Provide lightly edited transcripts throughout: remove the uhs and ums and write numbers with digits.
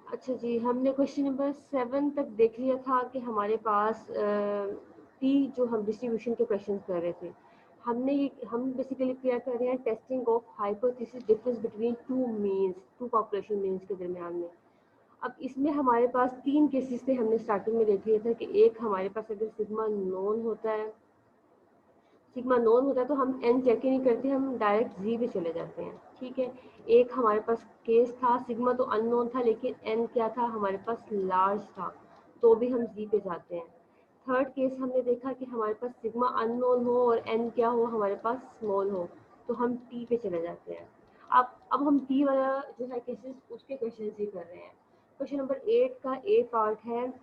अच्छा जी, हमने question number 7 तक देख लिया था कि हमारे पास टी जो हम डिस्ट्रीब्यूशन के क्वेश्चंस कर रहे थे। हम बेसिकली क्या कर रहे हैं, testing of hypothesis difference between two means, two population means के दरमियान में। अब इसमें हमारे पास 3 केसेस थे, हमने स्टार्टिंग में देख लिया था कि एक हमारे पास अगर सिग्मा नोन होता है तो हम एन चेक ही नहीं करते, हम डायरेक्ट जी पे चले जाते हैं। ठीक है। एक हमारे पास केस था, सिग्मा तो अननोन था लेकिन एन क्या था हमारे पास लार्ज था, तो भी हम जी पे जाते हैं। थर्ड केस हमने देखा कि हमारे पास सिग्मा अननोन हो और एन क्या हो हमारे पास स्मॉल हो, तो हम टी पे चले जाते हैं। अब हम टी वाला जो है केसेस उसके क्वेश्चन ही कर रहे हैं। क्वेश्चन नंबर 8 का ए पार्ट है,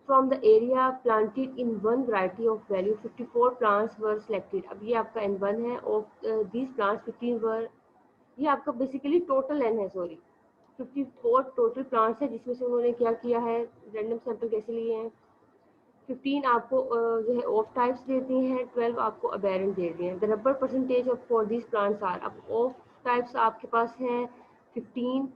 from the area planted in one variety of value 54 plants were selected। अब ये आपका n1 है, of these plants 15 were, ये आपका बेसिकली टोटल n है, सॉरी 54 टोटल प्लांट्स है जिसमें से उन्होंने क्या किया है, रैंडम सैंपल कैसे लिए हैं। 15 आपको जो है ऑफ टाइप्स दे दिए हैं, 12 आपको अबेरेंट दे दिए हैं। The rubber percentage of four this plants are, अब ऑफ टाइप्स आपके पास हैं 15,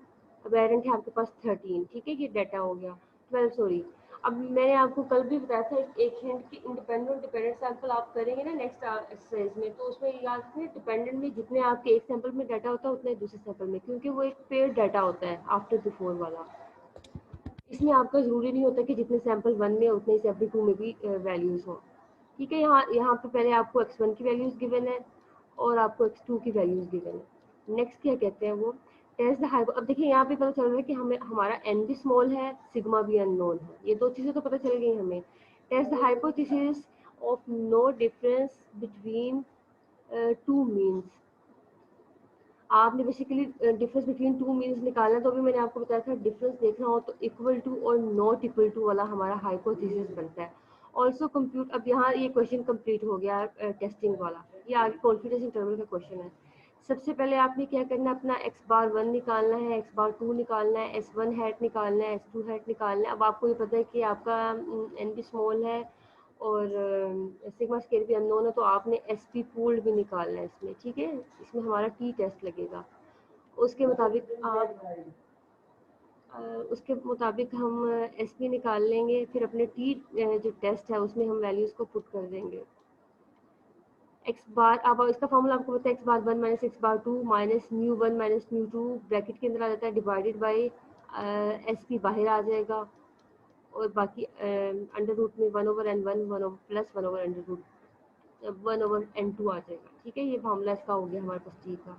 अबेरेंट है आपके पास 13। ठीक है, ये डाटा हो गया 12, सॉरी। अब मैंने आपको कल भी बताया था एक हिंट कि इंडिपेंडेंट और डिपेंडेंट सैंपल आप करेंगे ना नेक्स्ट एक्सरसाइज में, तो उसमें याद रखिए डिपेंडेंट में जितने आपके एक सैंपल में डाटा होता है उतने दूसरे सैंपल में, क्योंकि वो एक पेड डाटा होता है आफ्टर बिफोर वाला। इसमें आपका ज़रूरी नहीं होता कि जितने सैंपल 1 में उतने ही सैंपल 2 में भी वैल्यूज़ हों। ठीक है, यहाँ यहाँ पे पहले आपको x1 की वैल्यूज़ गिवन है और आपको x2 की वैल्यूज़ गिवन है। नेक्स्ट क्या कहते हैं वो, टेस्ट द हाइपो। अब देखिए यहाँ पे पता चल रहा है कि हमें हमारा n भी स्मॉल है, सिग्मा भी अननोन है, ये दो चीज़ें तो पता चल गई हमें। Test the hypothesis of no difference between two means. आपने basically difference between two means निकालना, तो अभी मैंने आपको बताया था डिफरेंस देखना हो तो इक्वल टू और नॉट इक्वल टू वाला हमारा हाइपोथेसिस बनता है। ऑल्सो कंप्यूट, अब यहाँ ये क्वेश्चन कंप्लीट हो गया टेस्टिंग वाला, ये आगे कॉन्फिडेंस इंटरवल का क्वेश्चन है। सबसे पहले आपने क्या करना है, अपना एक्स बार 1 निकालना है, एक्स बार 2 निकालना है, एस 1 हैट निकालना है, एस 2 हैट निकालना है। अब आपको ये पता है कि आपका एन भी स्मॉल है और सिग्मा स्केल भी अननोन है, तो आपने एस पी पूल्ड भी निकालना है इसमें। ठीक है, इसमें हमारा टी टेस्ट लगेगा। उसके मुताबिक आप उसके मुताबिक हम एस पी निकाल लेंगे, फिर अपने टी जो टेस्ट है उसमें हम वैल्यूज़ को पुट कर देंगे। एक्स बार, अब इसका फॉर्मूला आपको पता है, एक्स बार 1 माइनस एक्स बार 2 minus mu 1 minus mu 2 bracket के अंदर आ जाता है, डिवाइडेड बाई एस पी बाहर आ जाएगा और बाकी अंडर रूट में 1/n1 1 ओवर प्लस 1/√1 1/n2 आ जाएगा। ठीक है, ये फार्मूला इसका हो गया हमारे पास टी का।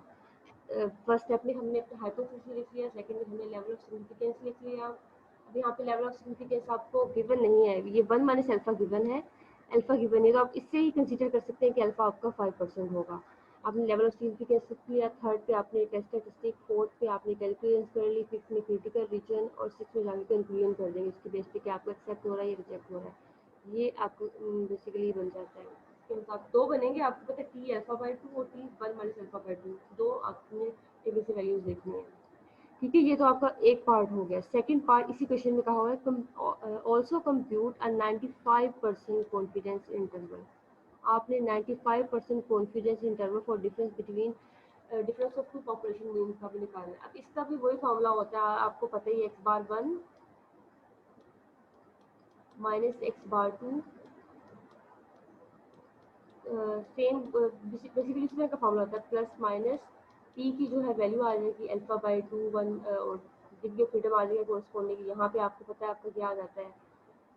फर्स्ट स्टेप में हमने हाइपोथेसिस लिख लिया, सेकंड में हमने लेवल ऑफ सिग्निफिकेंस लिख लिया। अब यहाँ पे लेवल ऑफ सिग्निफिकेंस आपको गिवन नहीं है, ये 1 माइनस अल्फा गिवन है, अल्फा गिवन है तो आप इससे ही कंसीडर कर सकते हैं कि अल्फा आपका 5% होगा। आपने लेवल ऑफ सिग्निफिकेंस लिख लिया, थर्ड पे आपने टेस्ट स्टैटिस्टिक, फोर्थ पे आपने कैलकुलेशंस कर ली, फिफ्थ में क्रिटिकल रीजन और सिक्स में जाके कंक्लूजन कर देंगे इसके बेस पे कि आपको एक्सेप्ट हो रहा है या रिजेक्ट हो रहा है। ये आपको बेसिकली बन जाता है। इसके मुताबिक दो बनेंगे, आपको पता है टी अल्फा बाई 2 और टी 1 माइनस अल्फा बाई 2, दो आपने टेबल से वैल्यूज देखनी है। ठीक है, ये तो आपका एक पार्ट हो गया। सेकंड पार्ट इसी क्वेश्चन में कहा हुआ है, also compute a 95% confidence interval. आपने 95% confidence interval for difference between difference of two population mean का भी निकालना है। अब इसका भी वही फॉर्मूला होता है, आपको पता ही, एक्स बार 1 माइनस एक्स बार 2 सेम बेसिकली इसी तरह का फॉर्मूला होता है, प्लस माइनस टी की जो है वैल्यू आ जाएगी अल्फा बाई 2 1 और डिग्री ऑफ फ्रीडम आ जाएगा कोरस्पॉन्डिंग। यहाँ पे आपको पता है आपका क्या आ जाता है,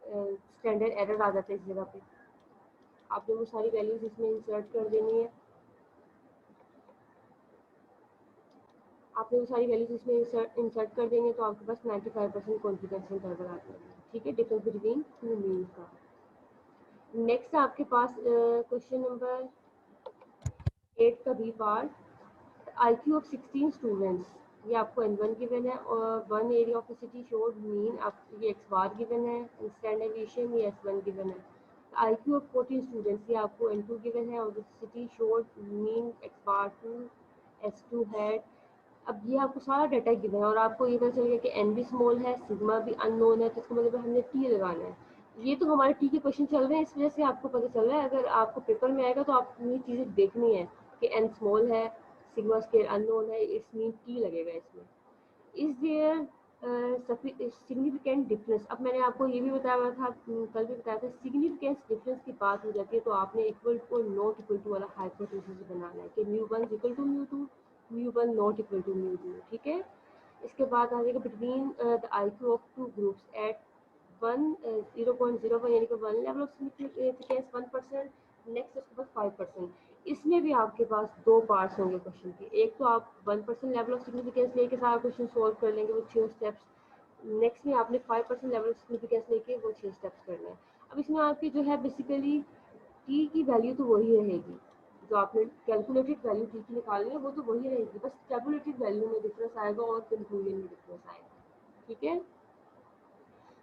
स्टैंडर्ड एरर आ जाता है इस जगह पे। आपने वो सारी वैल्यूज इसमें इंसर्ट कर देनी है, आपने वो सारी वैल्यूज इसमें इंसर्ट कर देंगे तो आपके पास 95% कॉन्फिडेंस इंटरवल आ जाएगा। ठीक है, डिफरेंस बिटवीन टू मीन का। नेक्स्ट आपके पास क्वेश्चन नंबर 8 का बी पार्ट, IQ of 16 स्टूडेंट्स, ये आपको N1 गिवन है और one area of the city showed mean, आप ये एक्स बार गिवन है, स्टैंडर्ड एविएशन ये S1 गिवन है। IQ ऑफ 14 स्टूडेंट्स, ये आपको N2 गिवन है और the city showed mean x bar 2 S2 had. अब ये आपको सारा डाटा गिवन है और आपको ये पता चल गया कि एन भी स्मॉल है, सिग्मा भी अननोन है, तो इसका मतलब हमने टी लगाना है। ये तो हमारे टी के क्वेश्चन चल रहे हैं, इस वजह से आपको पता चल रहा है। अगर आपको पेपर में आएगा तो आपको ये चीज़ें देखनी है कि एन स्मॉल है, सिग्मा स्केल अननोन है, इट्स मीन टी लगेगा इसमें। इज देयर सिग्निफिकेंट डिफरेंस, अब मैंने आपको ये भी बताया था, कल भी बताया था, सिग्निफिकेंस डिफरेंस की बात हो जाती है तो आपने इक्वल टू और नॉट इक्वल टू वाला हाइपोथेसिस बनाना है कि mu one equal to mu two, mu one not equal to mu two, ठीक है। इसके बाद आ जाएगा between the IQ of two groups at 0.01 यानी कि 1 लेवल ऑफ सिग्निफिकेंस 1%, नेक्स्ट उसके बाद 5%। इसमें भी आपके पास दो पार्ट्स होंगे क्वेश्चन के, एक तो आप 1% लेवल ऑफ सिग्निफिकेंस लेके सारा क्वेश्चन सॉल्व कर लेंगे वो 6 स्टेप्स, नेक्स्ट में आपने 5% लेवल ऑफ सिग्निफिकेंस लेके वो 6 स्टेप्स करने हैं। अब इसमें आपकी जो है बेसिकली टी की वैल्यू तो वही रहेगी, जो आपने कैलकुलेटेड वैल्यू टी की निकालनी है वो तो वही रहेगी, बस टेबुलेटेड वैल्यू में डिफरेंस आएगा और कंक्लूजन में डिफरेंस आएगा, ठीक है।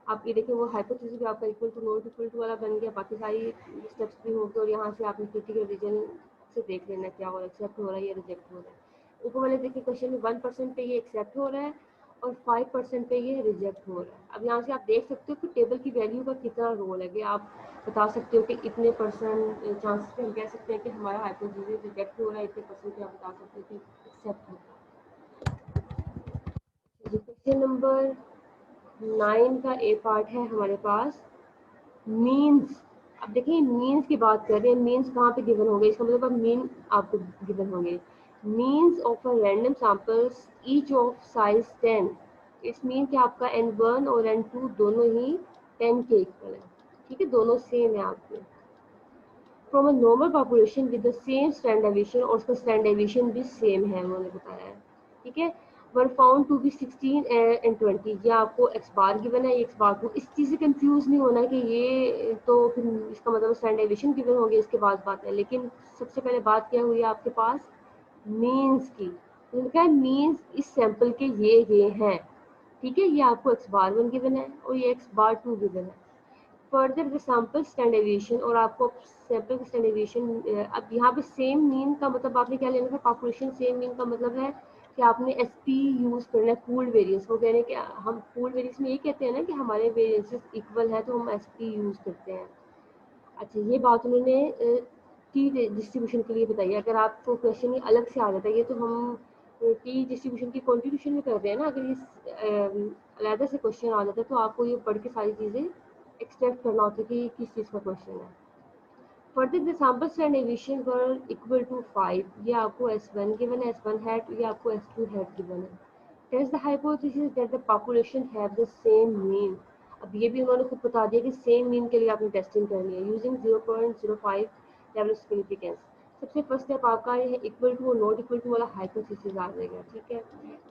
आप ये देखिए वो हाइपोथेसिस भी आपका equal to not equal to वाला बन गया, बाकी सारी स्टेप्स भी होंगे और यहाँ से आपने क्रिटिकल रीजन से देख लेना क्या हो रहा है, एक्सेप्ट हो रहा है या रिजेक्ट हो रहा है। ऊपर वाले देखिए क्वेश्चन में 1% पे ये एक्सेप्ट हो रहा है और 5% पे ये रिजेक्ट हो रहा है। अब यहाँ से आप देख सकते हो कि टेबल की वैल्यू का कितना रोल है, आप बता सकते हो कि इतने परसेंट चांसेस पे हम कह सकते हैं कि हमारा हाइपोथेसिस रिजेक्ट हो रहा है, इतने परसेंट पे आप बता सकते हो कि एक्सेप्ट हो रहा है। क्वेश्चन नंबर 9 का ए पार्ट है हमारे पास, मीन्स। अब देखिए मीन्स की बात कर रहे हैं, मीन्स कहाँ पे गिवन होंगे, इसका मतलब अब मीन आपको गिवन होंगे, means of a random samples each of size 10, it's mean कि आपका n1 और n2 दोनों ही 10 के इक्वल है, ठीक है, दोनों सेम है आपके। From a normal population with the same standard deviation, और उसका स्टैंडर्ड डेविएशन भी सेम है उन्होंने बताया है, ठीक है। Were found to be 16 and 20, ये आपको एक्स बार गिवन है, एक्स बार को, इस चीज़ से कंफ्यूज नहीं होना कि ये तो फिर इसका मतलब स्टैंडर्ड डेविएशन गिवन होंगे, इसके बाद बात है, लेकिन सबसे पहले बात क्या हुई है आपके पास मीन्स की, उनका मीन्स इस सैंपल के ये हैं, ठीक है, ये आपको एक्स बार 1 गिवन है और ये एक्स बार 2 गिवन है। Further the sample standard deviation, और आपको सैंपल स्टैंडर्ड डेविएशन, अब यहाँ पे सेम मीन का मतलब आपने क्या लेना था, पॉपुलेशन सेम मीन का मतलब है कि आपने एसपी यूज करना है, पूल्ड वेरिएंस, वो कह रहे हैं कि हम पूल्ड वेरिएंस में ये कहते हैं ना कि हमारे वेरिएंसेस इक्वल है तो हम एसपी यूज करते हैं। अच्छा ये बात उन्होंने टी डिस्ट्रीब्यूशन के लिए बताई, अगर आपको क्वेश्चन ये अलग से आ जाता है, ये तो हम टी डिस्ट्रीब्यूशन की कॉन्ट्रीब्यूशन में कर रहे हैं ना, अगर ये अलग से क्वेश्चन आ जाता है तो आपको ये पढ़ के सारी चीज़ें एक्सपेक्ट करना होता है कि किस चीज़ का क्वेश्चन है। Further the sample stand deviation were equal to 5, ये आपको S1 गिवन है, S1 हैट, ये आपको S2 हैट गिवन है। Test the hypothesis that the population have the same mean, अब ये भी उन्होंने खुद बता दिया कि सेम मीन के लिए आपने टेस्टिंग करनी है यूजिंग 0.05 लेवल ऑफ सिग्निफिकेंस। सबसे फर्स्ट स्टेप आपका ये है इक्वल टू और नॉट इक्वल टू वाला हाइपोथेसिस आ जाएगा, ठीक है।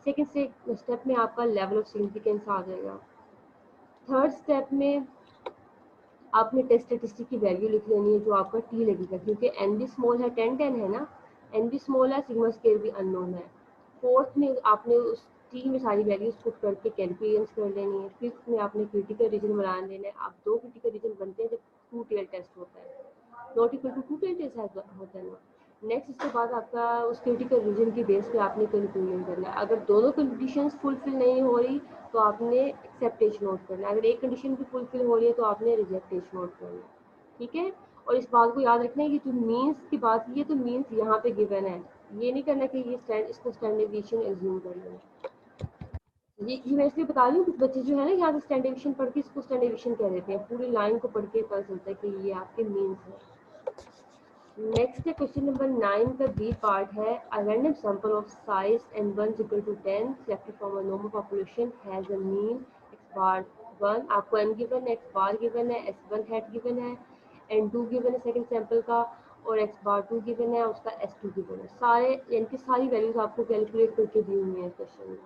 सेकंड से स्टेप में आपका लेवल ऑफ सिग्निफिकेंस आ जाएगा। थर्ड स्टेप में आपने टेस्ट स्टैटिस्टिक की वैल्यू लिख लेनी है जो आपका टी लगेगा, क्योंकि एन भी स्मॉल है, 10 है ना, एन भी स्मॉल है, सिग्मा स्केयर भी अननोन है। फोर्थ में आपने उस टी में सारी वैल्यूज पुट करके कैलकुलेशंस कर लेनी है। फिफ्थ में आपने क्रिटिकल रीजन बना लेना है। आप दो क्रिटिकल रीजन बनते हैं जब टू टेल टेस्ट होता है, not equal to two tail test होता है ना। नेक्स्ट इसके बाद आपका उस क्रिटिकल रीजन की बेस पे आपने कंक्लूजन करना है। अगर दोनों कंडीशंस फुलफिल नहीं हो रही तो आपने एक्सेप्टेशन नोट करना है, अगर एक कंडीशन भी फुलफिल हो रही है तो आपने रिजेक्टेशन नोट करना है, ठीक है। और इस बात को याद रखना है कि जो मीन्स की बात की है तो मीन्स यहाँ पे गिवन है, ये नहीं करना कि ये इसको स्टैंडर्ड डेविएशन एज्यूम कर लेना। ये मैं इसलिए बता रही हूँ, कुछ बच्चे जो है ना यहाँ से स्टैंडर्ड डेविएशन पढ़ के इसको स्टैंडर्ड डेविएशन कह देते हैं, पूरी लाइन को पढ़ के पता चलता है कि ये आपके मीन्स है। नेक्स्ट है क्वेश्चन नंबर 9 का बी पार्ट है, a random sample of size n1 equal to 10 selected from a normal population has a mean x bar 1, आपको n गिवन है, x बार गिवन है, s1 हैट गिवन है, n2 given है second sample का, और x बार 2 given है, उसका s2 given है। सारे यानी कि सारी वैल्यूज आपको कैलकुलेट करके दी हुई है क्वेश्चन में।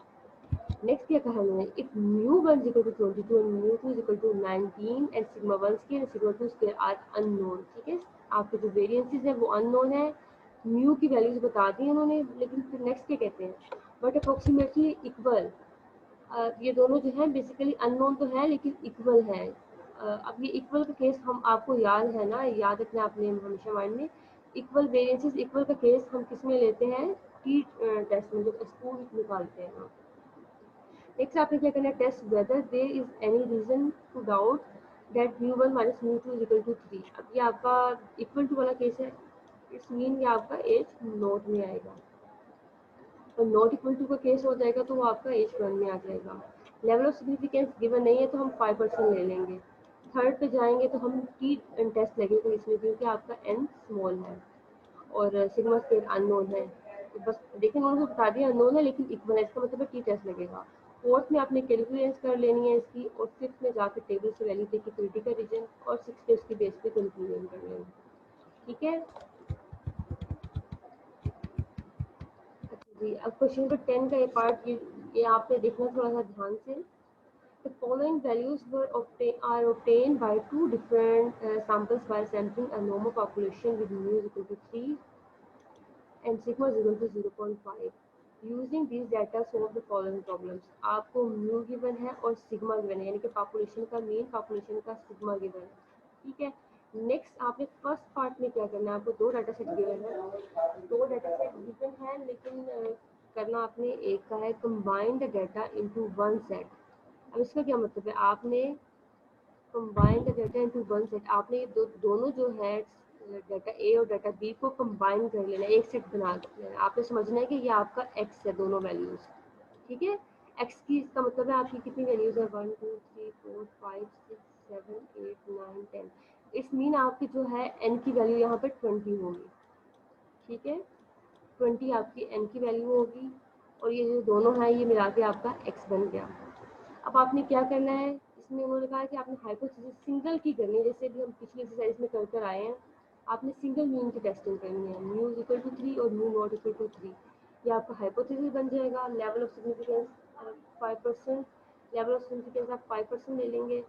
नेक्स्ट क्या कहा है, if μ1 equal to 22 and μ2 equal to 19 and sigma 1 square and sigma 2 square are unknown, ठीक है, आपके जो वेरिएंसेस है वो अननोन है, म्यू की वैल्यूज बता दी उन्होंने, लेकिन फिर नेक्स्ट क्या कहते हैं, बट अप्रोक्सीमेटली इक्वल, ये दोनों जो है बेसिकली अननोन तो है लेकिन इक्वल है। अब ये इक्वल का केस हम आपको याद है ना, याद रखना आपने हमेशा माइंड में, इक्वल वेरिएंसेस इक्वल का केस हम किस में लेते हैं, टी टेस्ट में, जब स्कूल निकालते हैं। नेक्स्ट आपने क्या करना है, test whether there is any reason to doubt that μ1 minus μ2 is equal to 3। अब ये आपका इक्वल टू वाला केस है, इट्स मीन ये आपका एज नोट में आएगा, और नॉट इक्वल टू का केस हो जाएगा तो वो आपका एज 1 में आ जाएगा। लेवल ऑफ सिग्निफिकेंस गिवन नहीं है तो हम 5% ले लेंगे। थर्ड पे जाएंगे तो हम टी टेस्ट लगेगा इसमें, क्योंकि आपका एन स्मॉल है और सिग्मा स्केयर अननोन है। तो बस देखिए उन्होंने बता दिया अननोन है लेकिन इक्वल है, इसका मतलब टी टेस्ट लगेगा। फोर्थ में आपने कैलकुलेशन कर लेनी है इसकी, और फिफ्थ में जाकर टेबल से वैल्यू देखी क्रिटिकल रीजन, और सिक्स पे उसकी बेस पे कंक्लूजन कर लेंगे। ठीक है जी। अब क्वेश्चन नंबर 10 का ये पार्ट, ये आपने देखना थोड़ा सा ध्यान से। The following values are obtained by two different samples by sampling a normal population with mu is equal to 3 and sigma is equal to 0.5. Using these data solve the following problems. आपको mu given है और sigma given है, यानी कि population का mean, population का sigma given है। ठीक है, नेक्स्ट आपने फर्स्ट पार्ट में क्या करना है, आपको दो डाटा सेट गिवन है, दो डाटा सेट गिवन है लेकिन करना आपने एक का है, combine the data into one set. अब इसका क्या मतलब है, आपने combine the data into one set, आपने ये दोनों जो है डाटा ए और डाटा बी को कंबाइन कर लेना, एक सेट बना लेना। आपने समझना है कि ये आपका एक्स है, दोनों वैल्यूज। ठीक है, एक्स की इसका मतलब है आपकी कितनी वैल्यूज है, 1 2 3 4 5 6 7 8 9 10। इस मीन आपकी जो है एन की वैल्यू यहाँ पर 20 होगी। ठीक है, 20 आपकी एन की वैल्यू होगी, और ये जो दोनों है ये मिला के आपका एक्स बन गया। अब आपने क्या करना है, इसमें उन्होंने कहा कि आपने हाइपोथेसिस सिंगल की करनी है, जैसे भी हम पिछली एक्सरसाइज में कर कर आए हैं। आपने सिंगल मीन की टेस्टिंग करनी है, म्यू इज इक्वल टू 3 और म्यू नॉट इक्वल टू 3। ये आपका हाइपोथेसिस बन जाएगा। Level of significance 5%, level of significance आप 5% ले लेंगे।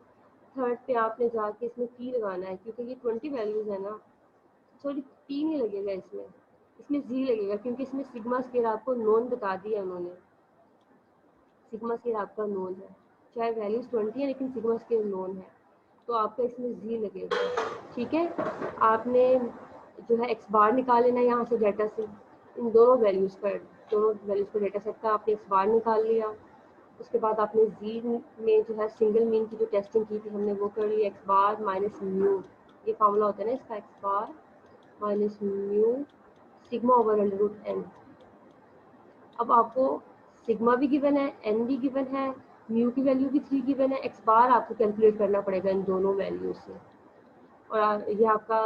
थर्ड पे आपने जाके इसमें टी लगाना है, क्योंकि ये 20 वैल्यूज है ना, सॉरी टी नहीं लगेगा इसमें, इसमें जी लगेगा, क्योंकि इसमें सिग्मा स्केयर आपको नॉन बता दिया उन्होंने। सिग्मा स्केयर आपका नोन है, चाहे वैल्यूज 20 है लेकिन सिग्मा स्केयर नोन है, तो आपका इसमें जी लगेगा। ठीक है, आपने जो है एक्स बार निकाल लेना है यहाँ से डाटा से, इन दोनों वैल्यूज पर डाटा सेट का आपने एक्स बार निकाल लिया। उसके बाद आपने जी में जो है सिंगल मीन की जो टेस्टिंग की थी हमने वो कर ली, एक्स बार माइनस म्यू, ये फार्मूला होता है ना इसका, X bar minus mu sigma over under root N. अब आपको सिग्मा भी गिवन है, एन भी गिवन है, म्यू की वैल्यू भी 3 गिवन है, एक्स बार आपको कैलकुलेट करना पड़ेगा इन दोनों वैल्यू से। और ये आपका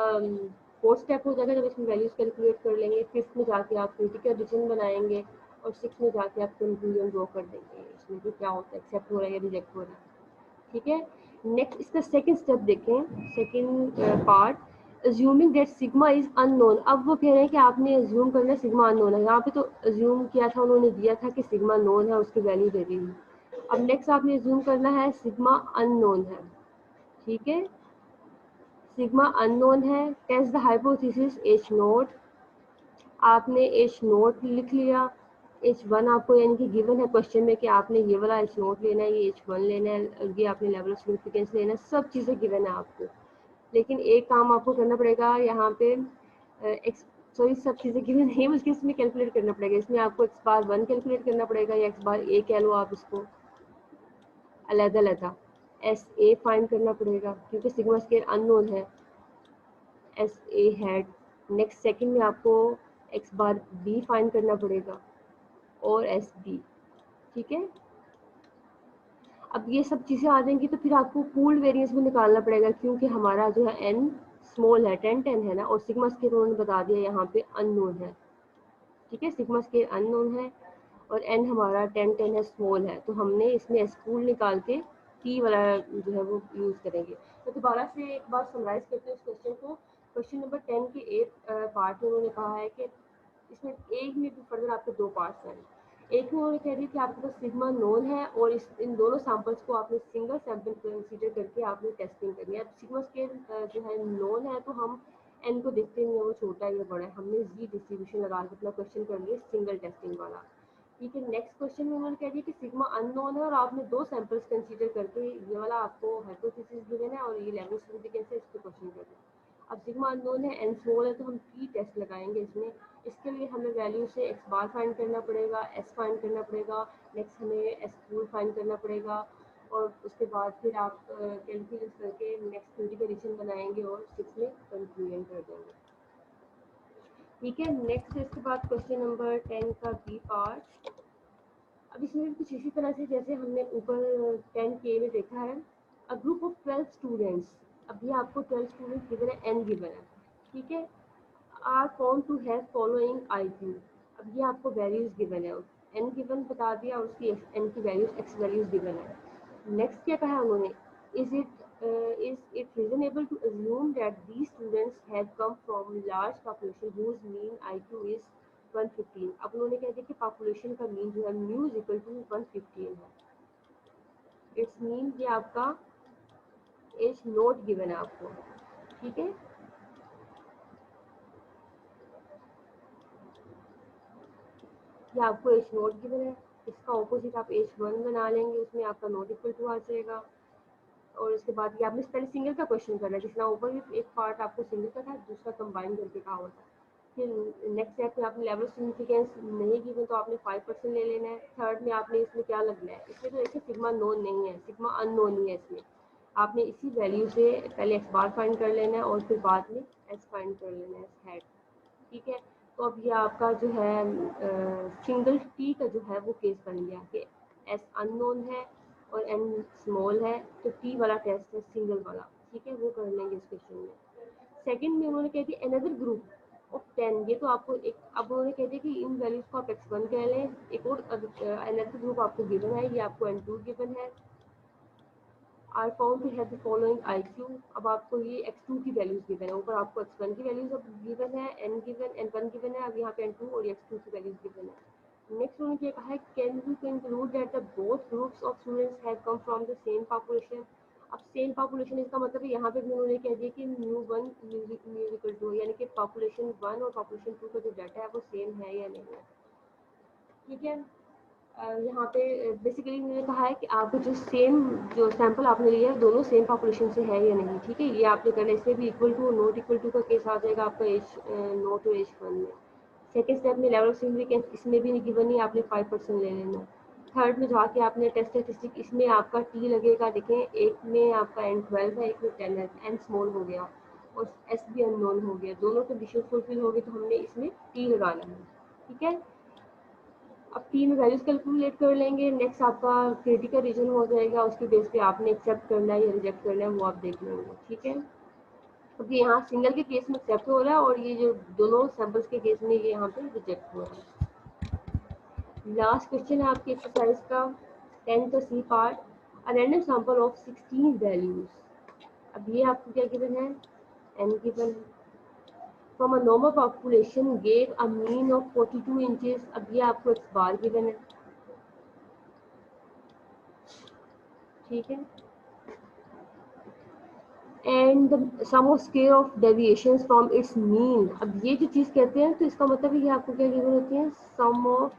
फोर्थ स्टेप हो जाएगा जब इसमें वैल्यूज कैलकुलेट कर लेंगे। फिफ्थ में जाके आप क्रिटिकल रीजन बनाएंगे, और सिक्स में जाके आप कंक्लूजन ड्रॉ कर देंगे इसमें कि क्या होता है, एक्सेप्ट हो रहा है या रिजेक्ट हो रहा है। ठीक है, नेक्स्ट इसका सेकंड स्टेप देखें, second part, assuming that sigma is unknown. अब वो कह रहे हैं कि आपने अज्यूम करना है सिग्मा अननोन है, यहाँ पे तो अज्यूम किया था उन्होंने, दिया था कि सिग्मा नोन है, उसकी वैल्यू दे दी। अब नेक्स्ट आपने अज्यूम करना है सिग्मा अननोन है। ठीक है, सिग्मा अननोन है, test the hypothesis H naught. आपने एच नोट लिख लिया, एच वन आपको यानी कि गिवन है क्वेश्चन में कि आपने ये वाला एच नोट लेना है, ये एच वन लेना है, ये आपने लेवल ऑफ सिग्निफिकेंस लेना है, सब चीज़ें गिवन है आपको। लेकिन एक काम आपको करना पड़ेगा यहाँ पे, सॉरी सब चीज़ें गिवन नहीं बल्कि इसमें कैलकुलेट करना पड़ेगा। इसमें आपको एक्स बार वन कैलकुलेट करना पड़ेगा, या एक्स बार ए कह लो आप इसको, अलग अलग एस ए फाइंड करना पड़ेगा क्योंकि सिग्मा स्केयर अननोन है, S A had. Next second में आपको एक्स बार बी फाइंड करना पड़ेगा, और एस बी। ठीक है, अब ये सब चीज़ें आ जाएंगी तो फिर आपको पूल्ड वेरिएंस भी निकालना पड़ेगा, क्योंकि हमारा जो है एन स्मॉल है, 10 है ना, और सिग्मा स्केयर उन्होंने बता दिया यहाँ पे अननोन है। ठीक है, सिग्मा स्केयर अननोन है और एन हमारा 10 है, स्मॉल है, तो हमने इसमें पूल निकाल के टी वाला जो है वो यूज़ करेंगे। तो दोबारा से एक बार समराइज करते हैं इस क्वेश्चन को। क्वेश्चन नंबर 10 के एक पार्ट में उन्होंने कहा है कि इसमें एक में भी फर्दर आपके दो पार्ट्स हैं। एक में उन्होंने कह दिया कि आपके पास सिग्मा नोन है और इन दोनों सैंपल्स को आपने सिंगल सैंपल कंसीडर करके आपने टेस्टिंग करनी है। अब सिग्मा स्केयर जो है नोन है तो हम एन को देखते हैं वो छोटा है या बड़ा है, हमने जी डिस्ट्रीब्यूशन लगा के अपना क्वेश्चन कर लिया सिंगल टेस्टिंग वाला। ठीक है, नेक्स्ट क्वेश्चन में उन्होंने कह दिया कि सिग्मा अननोन है और आपने दो सैंपल्स कंसीडर करके ये वाला आपको हाइपोथेसिस गिवन है और ये लेवल सिग्निफिकेंस है, इसको क्वेश्चन कर दिया। अब सिग्मा अननोन है, एन स्मॉल है, तो हम टी टेस्ट लगाएंगे इसमें। इसके लिए हमें वैल्यू से एक्स बार फाइंड करना पड़ेगा, एस फाइंड करना पड़ेगा, नेक्स्ट हमें एस पूल फाइंड करना पड़ेगा, और उसके बाद फिर आप कैलकुलेट करके नेक्स्ट क्रिटिकल रीजन बनाएंगे और सिक्स में कंक्लूजन कर देंगे। ठीक है, नेक्स्ट इसके बाद क्वेश्चन नंबर 10 का बी पार्ट। अब इसमें भी कुछ इसी तरह से जैसे हमने ऊपर 10K में देखा है, अ ग्रुप ऑफ 12 स्टूडेंट्स। अब ये आपको 12 स्टूडेंट्स गिवन है, n गिवन है, ठीक है। Are found to have following IQ। अब ये आपको वैल्यूज गिवन है, n गिवन बता दिया और उसकी n की वैल्यूज x वैल्यूज गिवन है। नेक्स्ट क्या कहा उन्होंने, is it reasonable to assume that these students have come from large population whose mean IQ is 115। अब उन्होंने कह दिया कि पॉपुलेशन का मीन जो है म्यू इज इक्वल टू 115 है। इट्स मीन ये आपका एज नोट गिवन है आपको, ठीक है। ये आपको एच नोट गिवन है, इसका ऑपोजिट आप H1 बना लेंगे, उसमें आपका नोट इक्वल टू आ जाएगा। और उसके बाद ये आपने पहले सिंगल का क्वेश्चन करना है, जिसना ऊपर भी एक पार्ट आपको सिंगल का था, दूसरा कंबाइन करके कहा होता है। फिर नेक्स्ट स्टेप में आपने लेवल ऑफ सिग्निफिकेंस नहीं गिवन तो आपने 5% ले लेना है। थर्ड में आपने इसमें क्या लगना है, इसमें तो देखिए सिग्मा नोन नहीं है, सिग्मा अननोन ही है इसमें। आपने इसी वैल्यू से पहले एक्स बार फाइंड कर लेना है और फिर बाद में एस फाइंड कर लेना है, एस हैट, ठीक है। तो अब ये आपका जो है सिंगल टी का जो है वो केस बन गया कि एस अननोन है और एन स्मॉल है, तो टी वाला टेस्ट है सिंगल वाला, ठीक है, वो कर लेंगे इस क्वेश्चन में। सेकंड में उन्होंने कह दिया अनदर ग्रुप ऑफ 10, ये तो आपको एक, अब उन्होंने कह दिया कि इन वैल्यूज को आप x1 कह लें, एक और अनदर ग्रुप आपको गिवन है, ये आपको n2 गिवन है। Are found to have the following IQ। अब आपको ये x2 की वैल्यूज गिवन है, ऊपर आपको x1 की वैल्यूज अब गिवन है, n गिवन n1 गिवन है, अब यहाँ पे n2 और x2 की वैल्यूज गिवन है। नेक्स्ट उन्होंने क्या कहा है, can we conclude that the both groups of students have come from the same population. अब सेम पॉपुलेशन इसका मतलब है यहाँ पे भी उन्होंने कह दिया कि म्यू1 म्यूजिकल 2, यानी कि पॉपुलेशन 1 और पॉपुलेशन 2 का जो डाटा है वो सेम है या नहीं है, ठीक है। यहाँ पे बेसिकली मैंने कहा है कि आप जो सेम जो सैंपल आपने लिया है दोनों सेम पॉपुलेशन से है या नहीं, ठीक है। ये आपने करना, इसमें भी इक्वल टू और नॉट इक्वल टू का केस आ जाएगा आपका एज नॉट और H1 में। सेकेंड स्टेप में लेवल ऑफ सिग्निफिकेंस, इसमें भी गिवन नहीं, आपने 5% ले लेना। थर्ड में जाके आपने टेस्ट स्टैटिस्टिक, इसमें आपका टी लगेगा, देखें एक में आपका n12 है, एक में 10 है, n स्मॉल हो गया और एस भी अननोन हो गया, दोनों कंडीशन फुलफिल हो गई तो हमने इसमें टी लगाना है, ठीक है। अब तीन वैल्यूज कैलकुलेट कर लेंगे, नेक्स्ट आपका क्रिटिकल रीजन हो जाएगा, उसके बेस पे आपने एक्सेप्ट करना है या रिजेक्ट करना है वो आप देख लेंगे, ठीक है। क्योंकि यहाँ सिंगल के केस में एक्सेप्ट हो रहा है और ये जो दोनों सैंपल्स के केस में ये यहाँ पे रिजेक्ट हो रहा है। लास्ट क्वेश्चन है आपकी एक्सरसाइज का 10 का C part, a random sample of 16 values. अब ये आपको क्या गिवन है, n गिवन है। From a normal population gave a mean of 42 inches. अब ये आपको x बार गिवन है, ठीक है। And the sum of square of deviations from its mean. अब ये जो चीज़ कहते हैं तो इसका मतलब ये आपको क्या गिवन होती है, sum of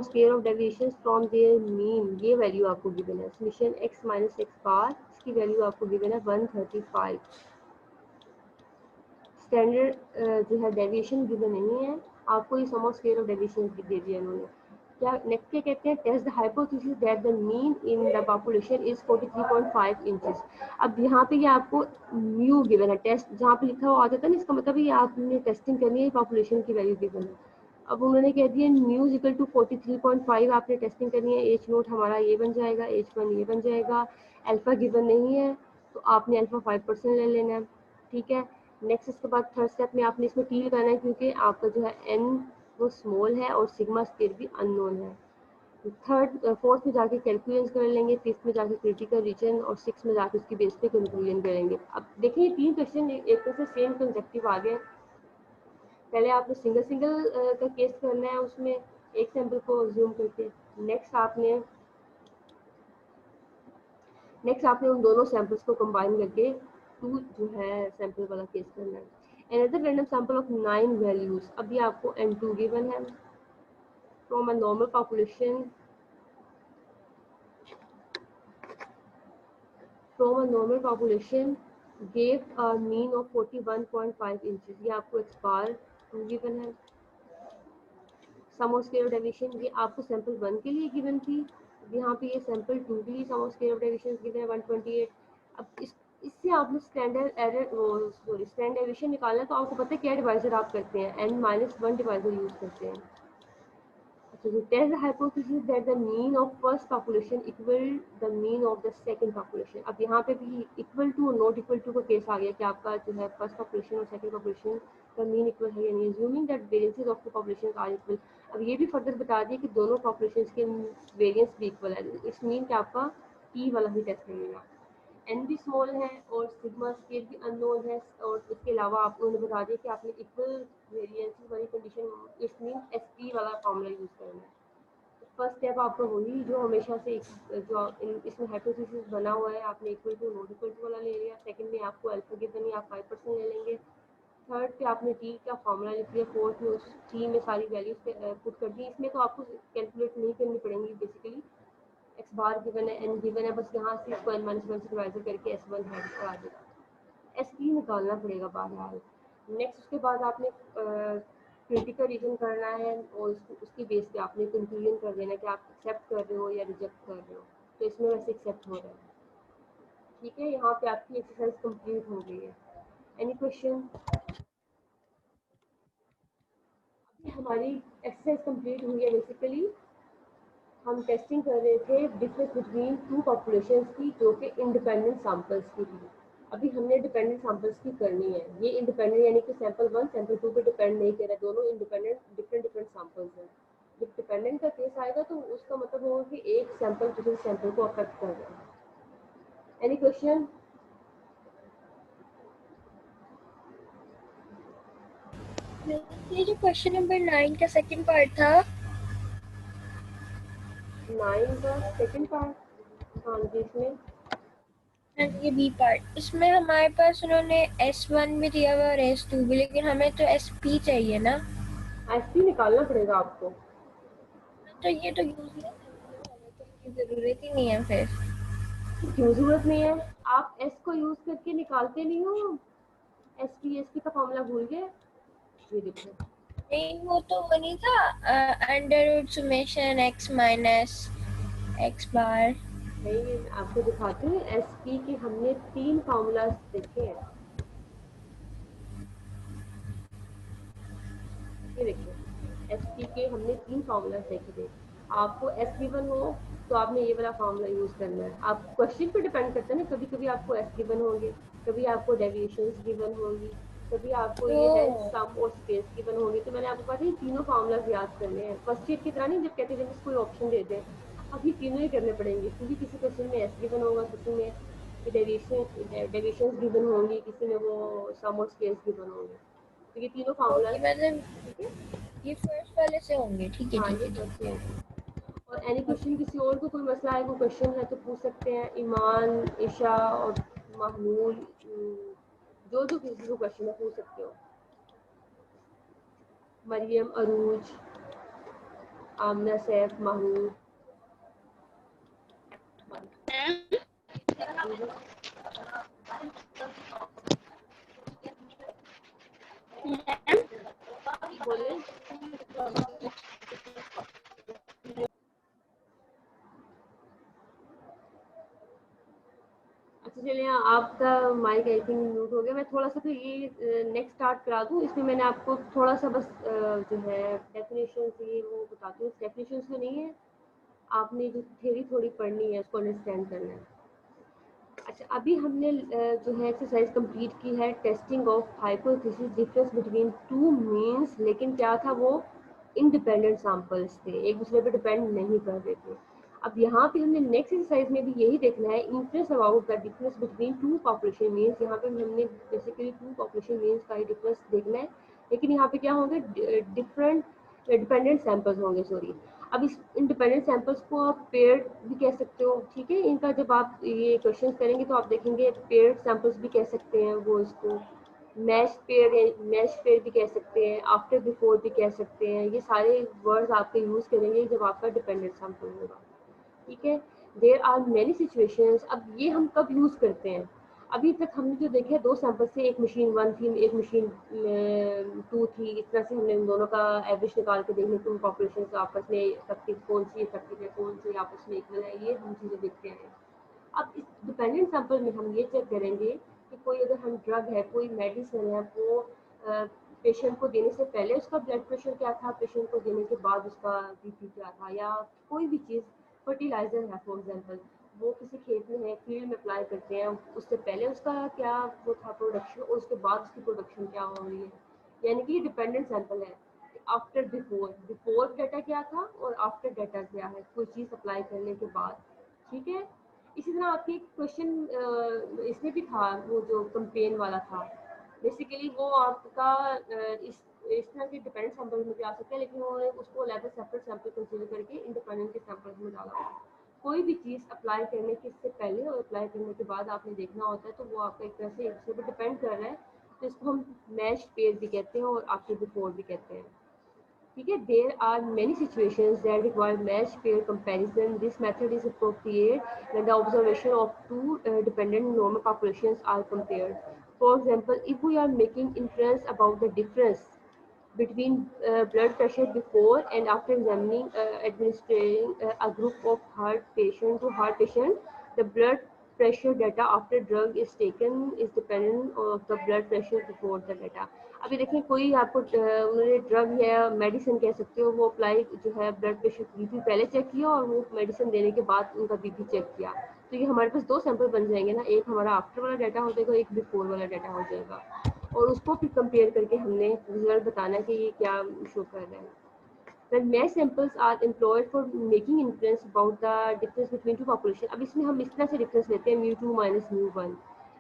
square of deviations from their mean, ये वैल्यू आपको गिवन है। Summation x minus X bar, इसकी वैल्यू आपको गिवन है 135। स्टैंडर्ड जो है डेविएशन गिवन नहीं है आपको, ये sum of square of deviation दे दिया इन्होंने। क्या नेक्स्ट क्या कहते हैं, test the hypothesis that the mean in the population is 43.5 inches. अब यहाँ पे ये आपको म्यू गिवन है, टेस्ट जहाँ पे लिखा हुआ आ जाता है ना, इसका मतलब ये आपने टेस्टिंग करनी है, पॉपुलेशन की वैल्यू गिवन है। अब उन्होंने कह दिया म्यू इक्वल टू 43.5, आपने टेस्टिंग करनी है, एच नोट हमारा ये बन जाएगा, H1 ये बन जाएगा, अल्फा गिवन नहीं है तो आपने अल्फा 5% ले लेना है, ठीक है। नेक्स्ट इसके बाद थर्ड स्टेप में आपने इसमें टी लगाना है, क्योंकि आपका जो है एन वो स्मॉल है और सिग्मा स्केयर भी अननोन है। थर्ड फोर्थ में जाके कैलकुलेशन कर लेंगे, फिफ्थ में जाके क्रिटिकल रीजन और सिक्स में जाके उसकी बेस पे कंक्लूजन करेंगे। अब देखिए तीन क्वेश्चन एक तरह से सेम कंसेप्टिव आ गए। पहले आपने सिंगल सिंगल का केस करना है, उसमें एक सैंपल को जूम करके, नेक्स्ट आपने उन दोनों सैंपल्स को कंबाइन करके टू जो है सैंपल वाला केस करना है। Another random sample of 9 values. अभी आपको n2 गिवन है from a normal population, gave a mean of 41.5 inches। ये आपको x बार 2 गिवन है। सम ऑफ स्क्वायर डेविएशन ये आपको सैंपल 1 के लिए गिवन थी, यहाँ पे ये सैंपल 2 के लिए सम ऑफ स्क्वायर डेविएशन गिवन है 128। अब इससे आपने standard error sorry standard deviation निकालना है, तो आपको पता है क्या डिवाइजर आप करते हैं, n-1 डिवाइजर यूज करते हैं। So to test the hypothesis that the mean of first population equal the mean of the second population. अब यहाँ पे भी equal to और not equal to का केस आ गया कि आपका जो है first population और second population का mean equal है या नहीं. Assuming that variances of the populations are equal. अब ये भी further बता दिया कि दोनों populations के variance भी equal है. It means कि आपका T वाला ही टेस्ट लगेगा. एन भी स्मॉल है और सिग्मा स्केल भी अननोन है और उसके अलावा आप उन्होंने बता दिया कि आपने इक्वल वेरिएंसेस वाली condition it mean S P वाला फॉर्मूला यूज़ करना है. फर्स्ट स्टेप आपका वही जो हमेशा से जो इसमें हाइपोथेसिस बना हुआ है आपने equal to not equal to वाला ले लिया. सेकंड में आपको अल्फा गिवन है आप 5% ले लेंगे. थर्ड पे आपने टी का फॉर्मूला लिख लिया. फोर्थ में उस टी में सारी वैल्यूज पुट कर दी. इसमें तो आपको कैलकुलेट नहीं करनी पड़ेंगी बेसिकली. एक्स बार गिवन है एन गिवन है बस यहाँ से स्क्वायर माइनस वन से डिवाइड करके एस वन है आ जाएगा. एस पी निकालना पड़ेगा बहरहाल. नेक्स्ट उसके बाद आपने क्रिटिकल रीजन करना है और उसकी बेस पे आपने कंक्लूजन कर देना कि आप एक्सेप्ट कर रहे हो या रिजेक्ट कर रहे हो. तो इसमें वैसे एक्सेप्ट हो रहा है. ठीक है, यहाँ पे आपकी एक्सरसाइज कंप्लीट हो गई है. Any question? हमारी एक्सरसाइज कंप्लीट हुई है. बेसिकली हम टेस्टिंग कर रहे थे डिफरेंस बिटवीन टू पॉपुलेशंस की जो कि इंडिपेंडेंट सैंपल्स की थी. अभी हमने डिपेंडेंट सैंपल्स की करनी है. ये इंडिपेंडेंट यानी कि सैंपल 1 सैंपल 2 पे डिपेंड नहीं कर रहा. दोनों इंडिपेंडेंट डिफरेंट सैंपल्स हैं. जब डिपेंडेंट का केस आएगा तो उसका मतलब होगा कि एक सैंपल दूसरे सैंपल को अफेक्ट कर रहा है. Any question? ये जो क्वेश्चन नंबर 9 का सेकंड पार्ट था 9 का सेकंड पार्ट. हाँ जी, इसमें ये बी पार्ट इसमें हमारे पास उन्होंने S1 भी दिया हुआ और S2 भी, लेकिन हमें तो SP चाहिए ना. एसपी निकालना पड़ेगा आपको. तो ये तो यूजलेस है, हमें तो इसकी जरूरत ही नहीं है फिर. क्यों जरूरत नहीं है? आप एस को यूज करके निकालते नहीं हो. एस पी का फॉर्मूला भूल गए? ये देखो. नहीं, वो तो वो नहीं था under root summation x minus x bar. नहीं, आपको दिखाते हैं एस पी के हमने 3 फॉर्मूलाज देखे हैं. ये देखिए एस पी के हमने 3 फॉर्मूलाज देखे थे. आपको एस गिवन हो तो आपने ये वाला फॉर्मूला यूज करना है. आप क्वेश्चन पे डिपेंड करता है ना. कभी कभी आपको एस गिवन होंगे, कभी आपको डेविएशंस गिवन होंगी, कभी आपको ये है सम और स्पेस गिवन होंगे. तो मैंने आपको कहा था ये तीनों फॉर्मूलाज याद करने हैं. फर्स्ट ईयर की तरह नहीं जब कहते थे कोई ऑप्शन दे दें. अब ये तीनों ही करने पड़ेंगे क्योंकि किसी क्वेश्चन में एस गिवन होगा, किसी में डेविएशंस गिवन होंगी, किसी में वो सम और स्पेस गिवन होंगे. तो ये तीनों फॉर्मूलाज. ओके, मतलब ठीक है. ये फर्स्ट वाले से होंगे. ठीक है हाँ, ठीक ये है फर्स्ट ठीक ईयर है. है. और एनी क्वेश्चन किसी और को कोई मसला है, कोई क्वेश्चन है तो पूछ सकते हैं. ईमान, ईशा और महमूद, जो जो किसी को क्वेश्चन है पूछ सकते हो. मरियम, अरूज, आमना, सैफ, महमूद. बोले. अच्छा चलिए, आपका माइक आई थिंक म्यूट हो गया. मैं थोड़ा सा तो ये नेक्स्ट स्टार्ट करा दूँ. इसमें मैंने आपको थोड़ा सा बस जो है डेफिनेशन ये वो बताती हूँ. डेफिनेशन तो नहीं है, आपने जो थ्योरी थोड़ी पढ़नी है उसको अंडरस्टैंड करना है. अच्छा, अभी हमने जो है एक्सरसाइज कंप्लीट की है testing of hypothesis difference between two means. लेकिन क्या था, वो इंडिपेंडेंट सैंपल्स थे, एक दूसरे पे डिपेंड नहीं कर रहे थे. अब यहाँ पे हमने नेक्स्ट एक्सरसाइज में भी यही देखना है interest about the difference between to population means. यहाँ पे हमने बेसिकली टू पॉपुलेशन मीन्स का ही डिफरेंस देखना है. लेकिन यहाँ पे क्या होंगे, डिफरेंट डिपेंडेंट सैंपल्स होंगे. सॉरी, अब इस इंडिपेंडेंट सैंपल्स को आप पेयर्ड भी कह सकते हो. ठीक है, इनका जब आप ये क्वेश्चन करेंगे तो आप देखेंगे पेयर्ड सैंपल्स भी कह सकते हैं वो इसको. मैच पेयर भी कह सकते हैं. आफ्टर बिफोर भी कह सकते हैं. ये सारे वर्ड्स आपके यूज़ करेंगे जब आपका डिपेंडेंट सैंपल होगा. ठीक है. There are many situations. अब ये हम कब यूज़ करते हैं? अभी तक हमने जो देखा है 2 सैंपल से, एक मशीन 1 थी, एक मशीन 2 थी. इस तरह से हमने उन दोनों का एवरेज निकाल के देखने की पॉपुलेशन आपस में इफेक्टिव कौन सी इफेक्टिव है, कौन सी आपस में इक्वल है, ये हम चीज़ें देखते हैं. अब इस डिपेंडेंट सैंपल में हम ये चेक करेंगे कि कोई अगर हम ड्रग है, कोई मेडिसिन है, वो पेशेंट को देने से पहले उसका ब्लड प्रेशर क्या था, पेशेंट को देने के बाद उसका बीपी क्या था, या कोई भी चीज़, फर्टिलाइजर है फॉर एग्जांपल, वो किसी खेत में है, फील्ड में अप्लाई करते हैं, उससे पहले उसका क्या वो था प्रोडक्शन, और उसके बाद उसकी प्रोडक्शन क्या हो रही है, यानी कि ये डिपेंडेंट सैंपल है। आफ्टर बिफोर, बिफोर डाटा क्या था और आफ्टर डाटा क्या है, कोई चीज़ अप्लाई करने के बाद। ठीक है, इसी तरह आपके एक क्वेश्चन इसमें भी था, वो जो कंपेन वाला था, बेसिकली वो आपका इस तरह के डिपेंडेंट सैंपल में भी आ सकता है, लेकिन उन्होंने उसको अलग सेपरेट सैंपल कंसीडर करके इंडिपेंडेंट के सैंपल में डाला हुआ। कोई भी चीज़ अप्लाई करने के से पहले और अप्लाई करने के बाद आपने देखना होता है, तो वो आपका एक तरह से एक दूसरे पर डिपेंड कर रहा है, तो इसको हम मैच पेयर भी कहते हैं और आफ्टर बिफोर भी कहते हैं। ठीक है, there are many situations that require match pair comparison. This method is appropriate when the observation of two dependent normal populations are compared. For example, if we are making inference about the difference between blood pressure before and after examining administering a group of heart patient to heart patient, the blood pressure data after drug is taken is dependent of the blood pressure before the data. अभी देखिए, कोई आपको उन्होंने drug या medicine कह सकते हो, वो अप्लाई जो है ब्लड प्रेशर बीपी पहले चेक किया और वो मेडिसिन देने के बाद उनका बीपी चेक किया, तो ये हमारे पास दो सैंपल बन जाएंगे ना, एक हमारा आफ्टर वाला डाटा हो जाएगा, एक बिफोर वाला डाटा हो जाएगा, और उसको फिर कंपेयर करके हमने रिजल्ट बताना है कि ये क्या शो कर रहा है। When match samples are employed for making inference about the difference between two population, अब इसमें हम इस तरह से डिफरेंस लेते हैं mu2 माइनस mu1।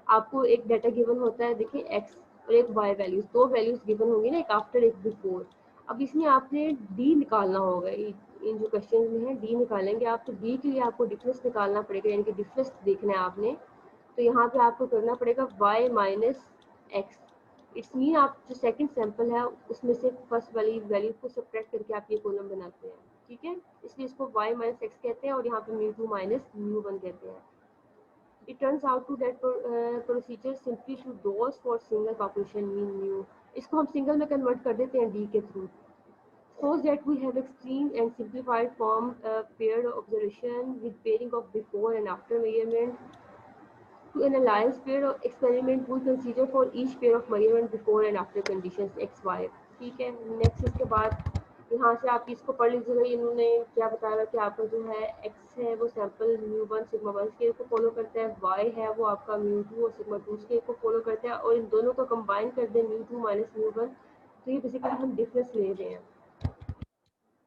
आपको एक डाटा गिवन होता है, देखिए x और एक y वैल्यूज, दो वैल्यूज गिवन होंगी ना, एक आफ्टर एक बिफोर। अब इसमें आपने d निकालना होगा, इन जो क्वेश्चन में है d निकालेंगे आप, तो d के लिए आपको डिफरेंस निकालना पड़ेगा, यानी कि डिफरेंस देखना है आपने, तो यहाँ पे आपको करना पड़ेगा y minus x. It's mean आप जो सेकंड सैंपल है उसमें से फर्स्ट वाली वैल्यू को सब्ट्रैक्ट करके आप ये कॉलम बनाते हैं। ठीक है, इसलिए इसको y माइनस एक्स कहते हैं और यहाँ पे mu2 माइनस mu1 कहते हैं। It turns out to that procedure simply to dose for single population mean mu, इसको हम सिंगल में कन्वर्ट कर देते हैं d के through, so that we have extreme and simplified form paired observation with pairing of before and after measurement. To analyze pair of experiment, we consider for each pair of measurement before and after conditions x, y. ठीक है, next इसके बाद यहाँ से आप इसको पढ़ लीजिएगा, इन्होंने क्या बताया कि आपका जो है x है वो सैंपल mu1 सिग्मा 1 स्केल को फॉलो करता है, y है वो आपका mu2 और सिग्मा 2 स्केल को फॉलो करता है, और इन दोनों को कंबाइन कर दें mu2 माइनस mu1, तो ये बेसिकली हम डिफरेंस ले रहे हैं।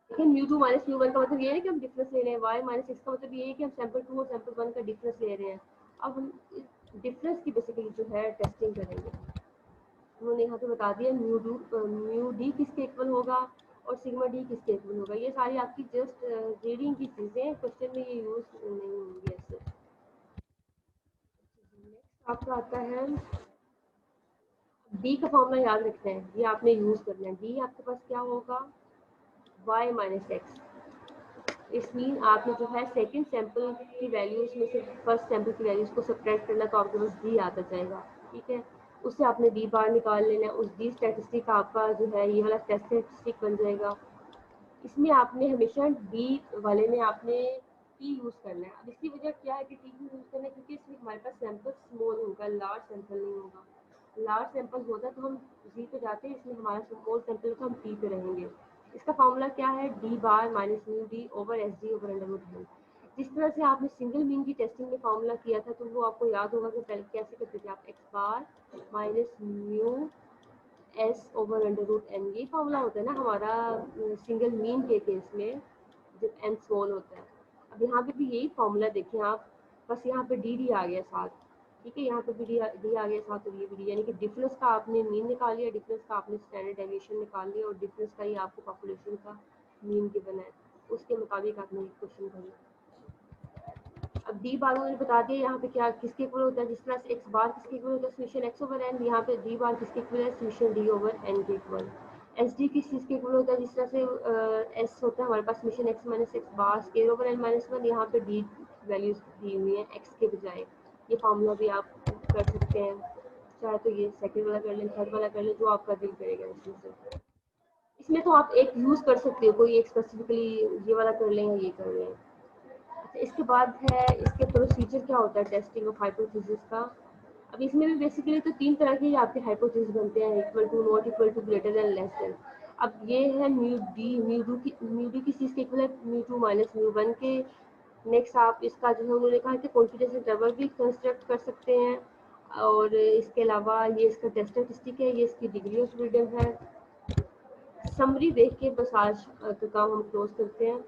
लेकिन mu2 माइनस mu1 का मतलब ये है कि हम डिफरेंस ले रहे हैं, y माइनस एक्स का मतलब ये है कि हम सैंपल 2 और सैंपल 1 का डिफरेंस ले रहे हैं। अब हम डिफरेंस की बेसिकली जो है टेस्टिंग करेंगे। उन्होंने यहाँ पे बता दिया म्यू डी किसके इक्वल होगा और सिग्मा डी किसके इक्वल होगा, ये सारी आपकी जस्ट रीडिंग की चीज़ें, क्वेश्चन में ये यूज नहीं होंगी ऐसे। नेक्स्ट आपका आता है डी का फॉर्मूला, याद रखते हैं, ये आपने यूज करना है। डी आपके पास क्या होगा, y माइनस एक्स। इस मीन आपने जो है सेकंड सैंपल की वैल्यूज में से फर्स्ट सैंपल की वैल्यूज को सब्ट्रैक्ट करना, तो आपके पास डी आता जाएगा। ठीक है, उससे आपने डी बार निकाल लेना है, उस डी स्टैटिस्टिक आपका जो है ये वाला टेस्ट स्टैटिस्टिक बन जाएगा। इसमें आपने हमेशा डी वाले में आपने टी यूज़ करना है। अब इसकी वजह क्या है कि टी यूज़ करना है, क्योंकि इसमें हमारे पास सैंपल स्मॉल होगा, लार्ज सैंपल नहीं होगा। लार्ज सैंपल होता तो हम जी पे जाते हैं, इसमें हमारा स्मॉल सैंपल तो हम टी पे रहेंगे। इसका फॉर्मूला क्या है, D bar minus mu D over S D over under root N. जिस तरह से आपने सिंगल मीन की टेस्टिंग में फॉर्मूला किया था, तो वो आपको याद होगा कि पहले कैसे करते थे आप, X bar minus mu S over under root N, ये फॉर्मूला होता है ना हमारा सिंगल मीन के केस में जब एन स्मॉल होता है। अब यहाँ पे भी यही फॉर्मूला देखें आप, बस यहाँ पे डी डी आ गया साथ। ठीक है, यहाँ पे भी डी आ गया साथ और ये भी डी, यानी कि डिफरेंस का आपने मीन निकाल लिया, डिफरेंस का आपने स्टैंडर्ड डेविएशन निकाल लिया और डिफरेंस का ही आपको पॉपुलेशन का मीन गिवन है, उसके मुताबिक आपने क्वेश्चन करिए। अब डी बार उन्होंने बता दिया यहाँ पे क्या किसके इक्वल होता है, जिस तरह से एक्स बार किसके इक्वल होता है, समीशन एक्स ओवर एन, यहाँ पे डी बार किसके इक्वल है, समीशन डी ओवर एन के इक्वल। एस डी किस चीज़ के इक्वल होता है, जिस तरह से एस होता है हमारे पास summation X minus X bar square over N minus one, यहाँ पे डी वैल्यूज दी हुई है एक्स के बजाय। ये फॉर्मूला भी आप कर सकते हैं, चाहे तो ये सेकेंड वाला कर लें, थर्ड वाला कर लें, जो आपका दिल करेगा इसमें से। इसमें तो आप एक यूज़ कर सकते हो, कोई एक स्पेसिफिकली ये वाला कर लें या ये कर लें। इसके बाद है इसके प्रोसीजर क्या होता है टेस्टिंग ऑफ हाइपोथेसिस का। अब इसमें भी बेसिकली तो तीन तरह के आपके हाइपोथेसिस बनते हैं, equal to, not equal to, greater than, less than. अब ये है म्यू डी किस चीज़ के इक्वल है, mu two minus mu one के। नेक्स्ट आप इसका जो है उन्होंने कहा कि कॉन्फिडेंस इंटरवल भी कंस्ट्रक्ट कर सकते हैं, और इसके अलावा ये इसका टेस्ट स्टैटिस्टिक है, ये इसकी डिग्री ऑफ फ्रीडम है। समरी देख के बस आज का काम हम क्लोज करते हैं।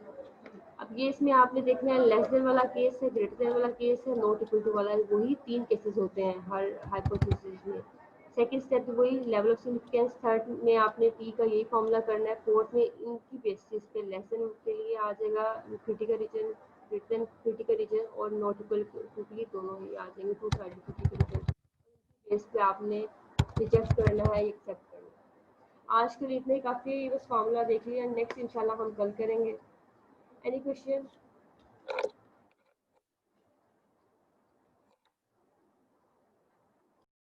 अब ये इसमें आपने देखना है, लेस देन वाला केस है, ग्रेटर देन वाला केस है, नॉट इक्वल टू वाला है, वही तीन केसेस होते हैं हर हाइपोथेसिस में। सेकंड स्टेप वही लेवल ऑफ सिग्निफिकेंस, थर्ड में आपने टी का यही फॉर्मूला करना है, फोर्थ में इनकी बेसिस पे लेसन के लिए आ जाएगा critical region, greater than critical region, और नॉट इक्वल टू के लिए दोनों ही आ जाएंगे, two side critical region. Base पे आपने रिजेक्ट करना है, एक्सेप्ट करना है। आज के लिए इतना ही काफ़ी, बस फॉर्मूला देख लिया, नेक्स्ट इंशाल्लाह हम कल करेंगे। Any question?